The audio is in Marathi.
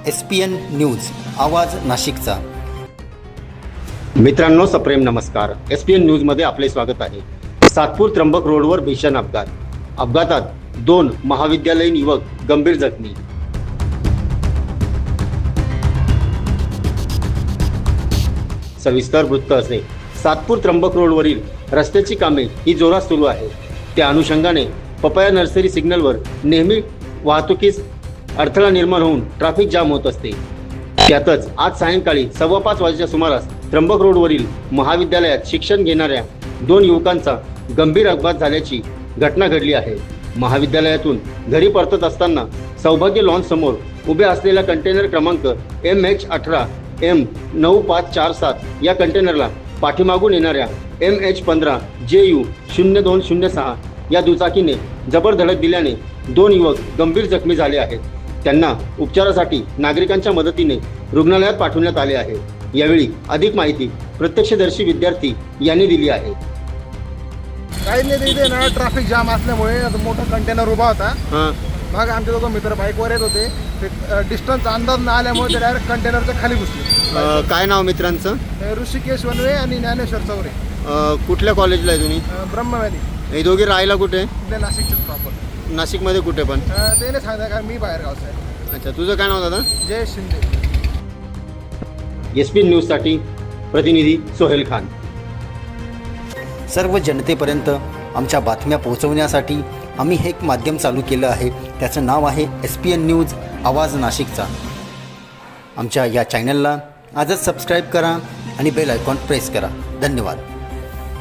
SPN न्यूज आवाज नाशिकचा। मित्रांनो, सप्रेम नमस्कार। SPN न्यूजमध्ये आपले स्वागत आहे। सातपूर त्र्यंबक रोडवर भीषण अपघातात 2 महाविद्यालयीन युवक गंभीर जखमी। सविस्तर वृत्त असे, सातपूर त्र्यंबक रोडवरील रस्त्याची कामे ही जोरात सुरू आहे। त्या अनुषंगाने पपाया नर्सरी सिग्नलवर नेहमी वाहतुकीस अडथळा निर्माण होऊन ट्रॅफिक जाम होत असते। त्यातच आज सायंकाळी 5:15 वाजेच्या सुमारास त्र्यंबक रोडवरील महाविद्यालयात शिक्षण घेणाऱ्या 2 युवकांचा गंभीर अपघात झाल्याची घटना घडली आहे। महाविद्यालयातून घरी परतत असताना सौभाग्य लॉन्च समोर उभे असलेला कंटेनर क्रमांक MH18M9547 या कंटेनरला पाठीमागून येणाऱ्या MH15JU 0206 या दुचाकीने जबर धडक दिल्याने 2 युवक गंभीर जखमी झाले आहेत। त्यांना उपचारासाठी नागरिकांच्या मदतीने रुग्णालयात पाठवण्यात आले आहे। यावेळी अधिक माहिती प्रत्यक्षदर्शी विद्यार्थी यांनी दिली आहे। काही नाही, इथे ना ट्रॅफिक जाम असल्यामुळे मोठा कंटेनर उभा होता। मग आमचे 2 मित्र बाईकवर येत होते, ते डिस्टन्स अंदाज न आल्यामुळे ते डायरेक्ट कंटेनरच्या खाली घुसले। काय नाव मित्रांचं? ऋषिकेश वनवे आणि ज्ञानेश्वर चौरे। कुठल्या कॉलेजला आहे तुम्ही? ब्रह्मवादी। हे दोघे राहायला कुठे? ते नाशिकचे प्रॉपर। नाशिकमध्ये कुठे पण? ते नाही सांगता का, मी बाहेर गावचा आहे। अच्छा, तुझं काय नाव दादा? जय शिंदे। SPN न्यूजसाठी प्रतिनिधी सोहेल खान। सर्व जनतेपर्यंत आमच्या बातम्या पोहोचवण्यासाठी आम्ही हे एक माध्यम चालू केलं आहे। त्याचं नाव आहे SPN न्यूज आवाज नाशिकचा। आमच्या या चॅनलला आजच सबस्क्राईब करा आणि बेल आयकॉन प्रेस करा। धन्यवाद।